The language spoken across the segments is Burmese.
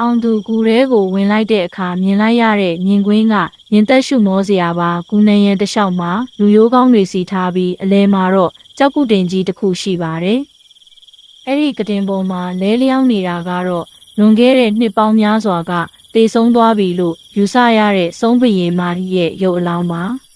အောင်သူကူရဲကိုဝင်လိုက်တဲ့အခါမြင်လိုက်ရတဲ့မြင်ကွင်းကရင်သက်ရှုမောစရာပါကူနရန်တစ်လျှောက်မှာလူရိုးကောင်းတွေစီထားပြီးအလဲမှာတော့ကြောက်ကုတင်ကြီးတစ်ခုရှိပါတယ်။အဲ့ဒီကတင်ပေါ်မှာလဲလျောင်းနေတာကတော့လွန်ခဲ့တဲ့နှစ်ပေါင်းများစွာကတေဆုံးသွားပြီလို့ယူဆရတဲ့ဆုံးဘရင်မာရီရဲ့ရုပ်အလောင်းပါ။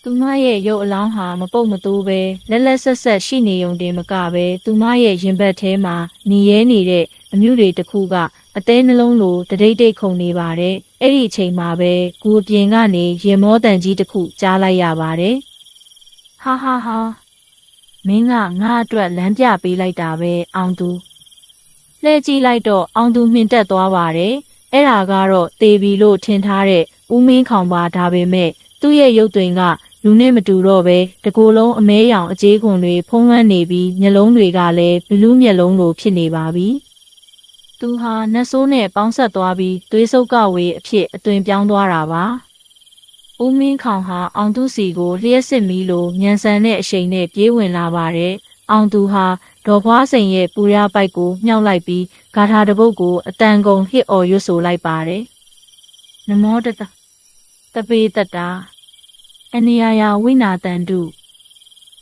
သူမရဲ့ရုပ်အလောင်းဟာမပုတ်မတိုးပဲလက်လက်ဆက်ဆက်ရှိနေုံတင်မကပဲသူမရဲ့ရင်ဘတ်ထဲမှာနေရဲနေတဲ့အမြုတွေတစ်ခုကအသေးနှလုံးလိုတဒိတ်ဒိတ်ခုန်နေပါတယ်။အဲ့ဒီအချိန်မှာပဲကူအပြင်ကနေရင်မောတန်ကြီးတစ်ခုကြားလိုက်ရပါတယ်။ဟာဟာဟာမင်းကငါ့အတွက်လမ်းပြပေးလိုက်တာပဲအောင်သူလှည့်ကြည့်လိုက်တော့အောင်သူမြင်တက်သွားပါတယ်။အဲ့ဒါကတော့တေဘီလို့ထင်ထားတဲ့ဦးမင်းခေါင်ပါဒါပေမဲ့သူ့ရဲ့ရုပ်သွင်းကလူနဲ့မတူတော့ပဲတကိုယ်လုံးအမဲရောင်အကြေးခွန်တွေဖုံးလွှမ်းနေပြီးမျက်လုံးတွေကလည်းဘလူးမျက်လုံးလိုဖြစ်နေပါပြီ။သူဟာနတ်ဆိုးနဲ့ပေါင်းဆက်သွားပြီးသွေးဆုပ်ကဝေးအဖြစ်အသွင်ပြောင်းသွားတာပါ။ဦးမင်းခေါင်ဟာအောင်သူစီကိုလျှက်စစ်မီလိုညံဆန်တဲ့အရှိန်နဲ့ပြေးဝင်လာပါတယ်။အောင်သူဟာဒေါ်ဖွားစိန်ရဲ့ပူရပိုက်ကိုမြှောက်လိုက်ပြီးဂါထာတစ်ပုဒ်ကိုအတန်ကုန်ဟစ်အော်ရွတ်ဆိုလိုက်ပါတယ်။နမောတတပေတတာအနိယယာဝိနာတန်တု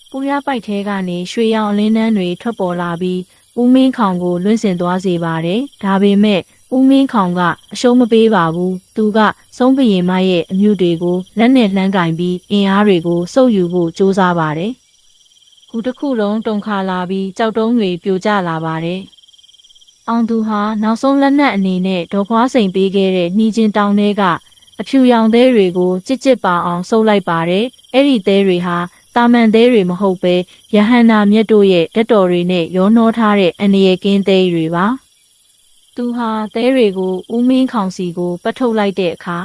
ပူရပိုက်ထဲကနေရွှေရောင်အလင်းနှန်းတွေထွက်ပေါ်လာပြီးဦးမင်းခေါင်ကိုလွင့်စင်သွားစေပါတယ်။ဒါပေမဲ့ဦးမင်းခေါင်ကအရှုံးမပေးပါဘူး။သူကဆုံးဘရင်မရဲ့အမြုတွေကိုလက်နဲ့လှမ်းကင်ပြီးအင်အားတွေကိုစုပ်ယူဖို့ကြိုးစားပါတယ်။ခုတစ်ခုလုံးတုန်ခါလာပြီးကြောက်တုံးတွေပြိုကျလာပါတယ်။အောင်သူဟာနောက်ဆုံးလက်နက်အနေနဲ့ဒေါ်ဖွားစိန်ပေးခဲ့တဲ့နှီးချင်းတောင်းထဲကအဖြူရောင်သဲတွေကိုကြစ်ကြစ်ပါအောင်စုပ်လိုက်ပါတယ်။အဲ့ဒီသဲတွေဟာတာမန်သဲတွေမဟုတ်ပဲယဟန္တာမြတ်တို့ရဲ့တက်တော်တွေနဲ့ရောနှောထားတဲ့အန္တရာယ်ကင်းသဲတွေပါ။သူဟာသဲတွေကိုဦးမင်းခေါင်စီကိုပတ်ထုတ်လိုက်တဲ့အခါ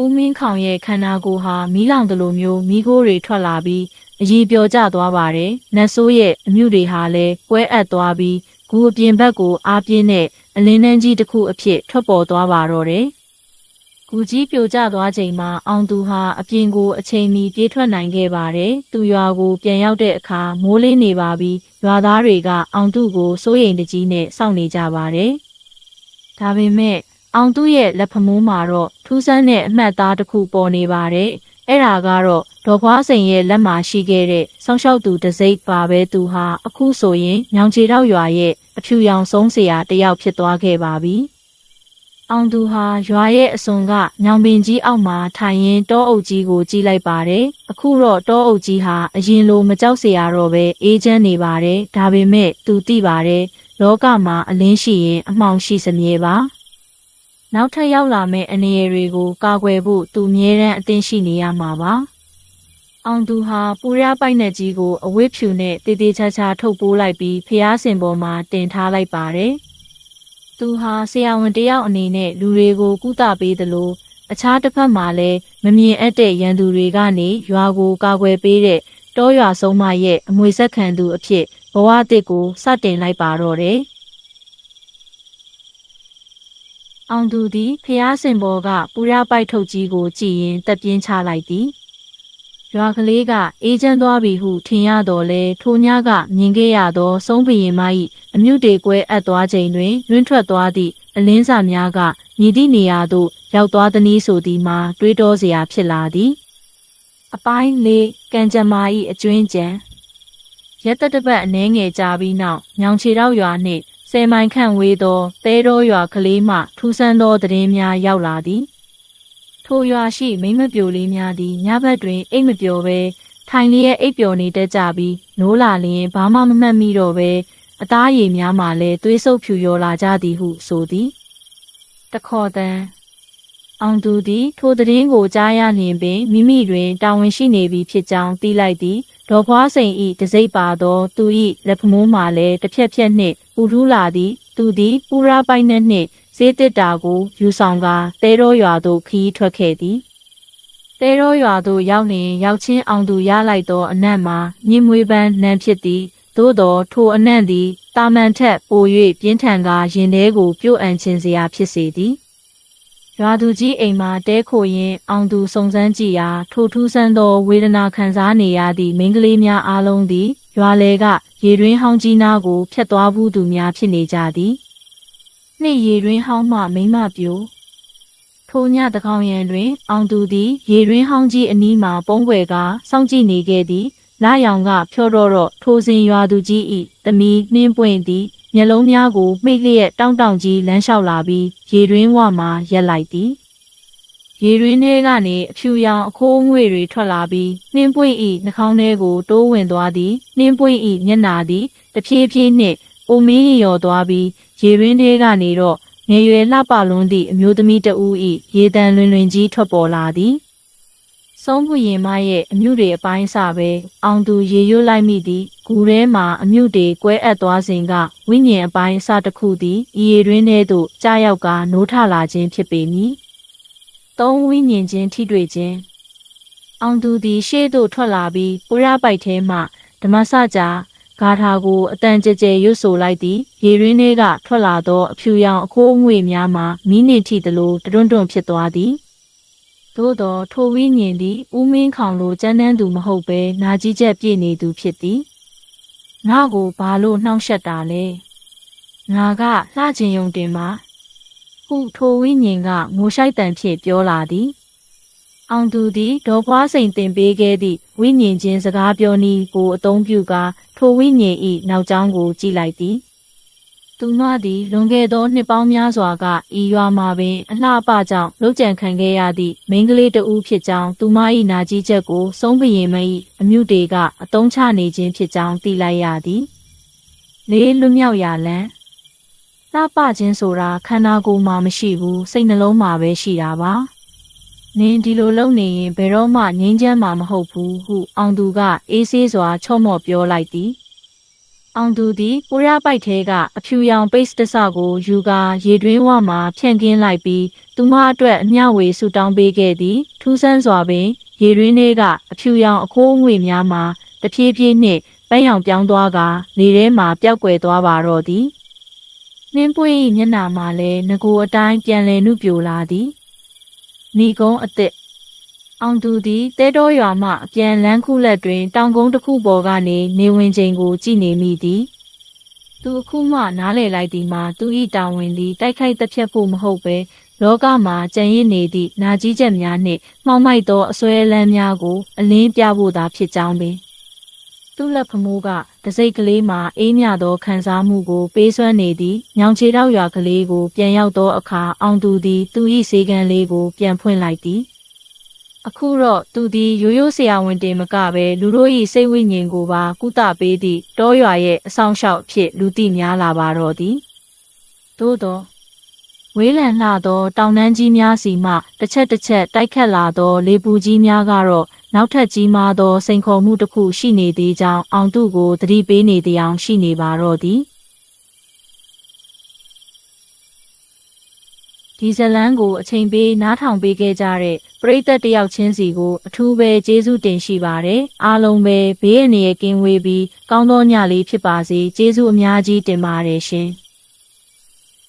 ဦးမင်းခေါင်ရဲ့ခန္ဓာကိုယ်ဟာမီးလောင်တလိုမျိုးမီးခိုးတွေထွက်လာပြီးအကြီးပြောကျသွားပါတယ်။နတ်ဆိုးရဲ့အမြုတွေဟာလည်းကွဲအပ်သွားပြီးဂူအပြင်ဘက်ကိုအားပြင်းတဲ့အလင်းနှန်းကြီးတစ်ခုအဖြစ်ထွက်ပေါ်သွားပါတော့တယ်။ဂူကြီးပြိုကျသွားချိန်မှာအောင်သူဟာအပြင်ကိုအချိန်မီပြေးထွက်နိုင်ခဲ့ပါတယ်။သူရွာကိုပြန်ရောက်တဲ့အခါမိုးလင်းနေပါပြီးရွာသားတွေကအောင်သူကိုစိုးရိမ်တကြီးနဲ့စောင့်နေကြပါတယ်။ဒါပေမဲ့အောင်သူရဲ့လက်ဖမိုးမှာတော့ထူးဆန်းတဲ့အမှတ်အသားတစ်ခုပေါ်နေပါတယ်။အဲ့ဒါကတော့ဒေါ်ဖွားစိန်ရဲ့လက်မှာရှိခဲ့တဲ့ဆောင်းလျှောက်သူတစိမ့်ပါပဲသူဟာအခုဆိုရင်ညောင်ချေတောက်ရွာရဲ့အဖြူရောင်ဆုံးစရာတယောက်ဖြစ်သွားခဲ့ပါပြီ။အောင်သူဟာရွာရဲ့အစွန်ကညောင်ပင်ကြီးအောက်မှာထိုင်ရင်းတောအုပ်ကြီးကိုကြည့်လိုက်ပါတယ်။အခုတော့တောအုပ်ကြီးဟာအရင်လိုမကြောက်စရာတော့ပဲအေးချမ်းနေပါတယ်။ဒါပေမဲ့သူသိပါတယ်လောကမှာအလင်းရှိရင်အမှောင်ရှိစမြဲပါ။နောက်ထပ်ရောက်လာမယ့်အနေရတွေကိုကာကွယ်ဖို့သူအမြဲတမ်းအသင့်ရှိနေရမှာပါ။အောင်သူဟာပူရပိုက်နဲ့ကြီးကိုအဝတ်ဖြူနဲ့တေးသေးချာချာထုတ်ပိုးလိုက်ပြီးဖျားစင်ပေါ်မှာတင်ထားလိုက်ပါတယ်။သူဟာဆရာဝန်တယောက်အနေနဲ့လူတွေကိုကုသပေးသလိုအခြားတစ်ဖက်မှာလည်းမမြင်အပ်တဲ့ရန်သူတွေကနေရွာကိုကာကွယ်ပေးတဲ့တောရွာဆုံးမရဲ့အမွေဆက်ခံသူအဖြစ်ဘဝအသစ်ကိုစတင်လိုက်ပါတော့တယ်။အောင်သူသည်ဖျားစင်ပေါ်ကပူရပိုက်ထုတ်ကြီးကိုကြည်ရင်တက်ပြင်းချလိုက်သည်ရွာကလေးကအေးချမ်းသွားပြီဟုထင်ရတော့လဲထိုညကမြင်ခဲ့ရသောဆုံးဘရင်မ၏အမြုတေကွဲအပ်သွားချိန်တွင်လွင့်ထွက်သွားသည့်အလင်းစာများကမြည်သည့်နေရာသို့ရောက်သွားသည်နည်းဆိုသည်မှာတွေးတောစရာဖြစ်လာသည်အပိုင်းလေးကံကြမ္မာ၏အကျွင်းကြံရက်တပတ်အနှဲငယ်ကြာပြီးနောက်ညောင်ချေတောက်ရွာနှင့်10 မိုင်ခန့်ဝေးသောသဲတော်ရွာကလေးမှထူးဆန်းသောသတင်းများရောက်လာသည်ထိုရွာရှိမိမပြိုလေးများသည်ညဘက်တွင်အိတ်မပျော်ပဲထိုင်လျက်အိပ်ပျော်နေတတ်ကြပြီးနိုးလာလျင်ဘာမှမမှတ်မိတော့ပဲအသားရည်များမှလည်းသွေးဆုပ်ဖြူရောလာကြသည်ဟုဆိုသည်တခေါ်တန်အောင်သူသည်ထိုသတင်းကိုကြားရလျင်ပင်မိမိတွင်တာဝန်ရှိနေပြီဖြစ်ကြောင်းသိလိုက်သည်ဒေါ်ဖွားစိန်၏တစိမ့်ပါသောသူ၏လက်ဖမိုးမှလည်းတစ်ဖြက်ဖြက်နှင့်ပူထူးလာသည်သူသည်ပူရာပိုက်နှင့်စေးတစ်တာကိုယူဆောင်ကာသဲတော်ရွာသို့ခရီးထွက်ခဲ့သည်သဲတော်ရွာသို့ရောက်လျင်ရောက်ချင်းအောင်သူရလိုက်သောအနံ့မှာမြင်းမွေးပန်းနံဖြစ်သည်သို့သောထိုအနံ့သည်တာမန်ထက်ပို၍ပြင်းထန်ကာရင်ထဲကိုပြုတ်အံ့ခြင်းစရာဖြစ်စေသည်ရွာသူကြီးအိမ်မှာတဲခိုရင်းအောင်သူစုံစမ်းကြည့်ရာထိုထူးဆန်းသောဝေဒနာခံစားနေရသည့်မိန်းကလေးများအားလုံးသည်ရွာလေကရေတွင်းဟောင်းကြီးနားကိုဖျက်သွားဘူးသူများဖြစ်နေကြသည် နှစ်ရေတွင်ဟောင်းမှမိမပြိုထိုညတကောင်ရံတွင်အောင်သူသည်ရေတွင်ဟောင်းကြီးအနီးမှပုံးွယ်ကစောင့်ကြည့်နေခဲ့သည်လာရောင်ကဖြောတော့ထိုစဉ်ရွာသူကြီး၏သမီးနှင်းပွင့်သည်မျက်လုံးများကိုမှိတ်လျက်တောင်းကြီးလမ်းလျှောက်လာပြီးရေတွင်ဝမှရက်လိုက်သည်ရေတွင်ထဲကနေအဖြူရောင်အခိုးငွေတွေထွက်လာပြီးနှင်းပွင့်၏နှာခေါင်းထဲကိုတိုးဝင်သွားသည်နှင်းပွင့်၏မျက်နာသည်တဖြည်းဖြည်းနှင့်အိုမင်းရော်သွားပြီးရေတွင်ထဲကနေတော့ငယ်ရွယ်လှပလွန်းသည့်အမျိုးသမီးတဦး၏ရေတံလွင်လွင်ကြီးထွက်ပေါ်လာသည်ဆုံးဖူရင်မရဲ့အမြုတွေအပိုင်းစပဲအောင်သူရေရွတ်လိုက်မိသည်ဂူထဲမှာအမြုတွေကွဲအပ်သွားစဉ်ကဝိညာဉ်အပိုင်းစတစ်ခုသည်ဤရေတွင်ထဲသို့ကြားရောက်ကနိုးထလာခြင်းဖြစ်ပေမည်သုံးဝိညာဉ်ချင်းထိတွေ့ခြင်းအောင်သူသည်ရှေ့သို့ထွက်လာပြီးပုရပိုက်ထဲမှဓမ္မစကြာဂါထာကိုအတန်ကြဲကြဲရွတ်ဆိုလိုက်သည်ရေရင်းထဲကထွက်လာသောအဖြူရောင်အခိုးအငွေ့များမှမိနစ်ထိသလိုတွန့်တွန့်ဖြစ်သွားသည်သို့သောထိုဝိညာဉ်သည်ဦးမင်းခေါင်လိုကြမ်းတမ်းသူမဟုတ်ဘဲနာကြီးချက်ပြည့်နေသူဖြစ်သည်ငါကိုဘာလို့နှောင့်ယှက်တာလဲငါကလှချင်ယုံတင်မှာဟုထိုဝိညာဉ်ကငိုရှိုက်တန်ဖြင့်ပြောလာသည်အောင်သူသည်ဒေါ်ဖွားစိန်တင်ပေးခဲ့သည့်ဝိညာဉ်ချင်းစကားပြောနည်းကိုအသုံးပြုကာထိုဝိညာဉ်၏နောက်ကျောင်းကိုကြည့်လိုက်သည်သူမသည်လွန်ခဲ့သောနှစ်ပေါင်းများစွာကဤရွာမှာပင်အလှပကြောင့်လှုပ်ကြံခံခဲ့ရသည့်မိန်းကလေးတဦးဖြစ်ကြောင်းသူမ၏နာကြီးချက်ကိုဆုံးဘရင်မ၏အမြုတေကအသုံးချနေခြင်းဖြစ်ကြောင်းသိလိုက်ရသည်လေးလွမြောက်ရာလမ်းလှပခြင်းဆိုတာခန္ဓာကိုယ်မှာမရှိဘူးစိတ်နှလုံးမှာပဲရှိတာပါနင်ဒီလိုလုပ်နေရင်ဘယ်တော့မှငြိမ်းချမ်းမှာမဟုတ်ဘူးဟုအောင်သူကအေးဆေးစွာချော့မော့ပြောလိုက်သည်အောင်သူသည်ပုရပိုက်ထဲကအဖြူရောင်ပိတ်တဆကိုယူကာရေတွင်းဝမှဖြန့်ကင်းလိုက်ပြီးသူမအတွက်အမျှဝေဆူတောင်းပေးခဲ့သည်ထူးဆန်းစွာပင်ရေတွင်းထဲကအဖြူရောင်အခိုးအငွေ့များမှတဖြည်းဖြည်းနှင့်ပန်းရောင်ပြောင်းသွားကာလေထဲမှပျောက်ကွယ်သွားပါတော့သည်နှင်းပွင့်၏မျက်နှာမှာလည်းငကိုအတိုင်းပြန်လည်နုပြိုလာသည်မိကုန်းအသစ်အောင်သူသည်တဲတော်ရွာမှအပြန်လန်းခုလက်တွင်တောင်ကုန်းတစ်ခုပေါ်ကနေနေဝင်ချိန်ကိုကြည့်နေမိသည်သူအခုမှနားလည်လိုက်သည်မှာသူ၏တာဝန်သည်တိုက်ခိုက်သက်ဖြတ်ဖို့မဟုတ်ပဲလောကမှာကြံရစ်နေသည့်နာကြီးချက်များနှင့်မှောင်မိုက်သောအစွဲလန်းများကိုအလင်းပြဖို့သာဖြစ်ကြောင်းပင်သူ့လက်ဖမိုးကတစိတ်ကလေးမှာအေးမြသောခံစားမှုကိုပေးစွမ်းနေသည်ညောင်ချေတောက်ရွာကလေးကိုပြန်ရောက်သောအခါအောင်သူသည်သူ၏စေကံလေးကိုပြန်ဖွင့်လိုက်သည်အခုတော့သူသည်ရိုးရိုးဆရာဝန်တင်မကပဲလူတို့၏စိတ်ဝိညာဉ်ကိုပါကုသပေးသည့်တောရွာရဲ့အဆောင်ရှောက်အဖြစ်လူသိများလာပါတော့သည်သို့သောဝေးလံလှသောတောင်တန်းကြီးများစီမှတစ်ချက်တစ်ချက်တိုက်ခတ်လာသောလေပူကြီးများကတော့နောက်ထပ်ကြီးမားသောစိန်ခေါ်မှုတစ်ခုရှိနေသေးကြောင်းအောင်သူကိုသတိပေးနေသည်အောင်ရှိနေပါတော့သည်ဒီဇလန်ကိုအချိန်ပေးနားထောင်ပေးခဲ့ကြတဲ့ပရိသတ်တယောက်ချင်းစီကိုအထူးပဲကျေးဇူးတင်ရှိပါတယ်အားလုံးပဲဘေးအန္တရာယ်ကင်းဝေးပြီးကောင်းသောညလေးဖြစ်ပါစေကျေးဇူးအများကြီးတင်ပါတယ်ရှင်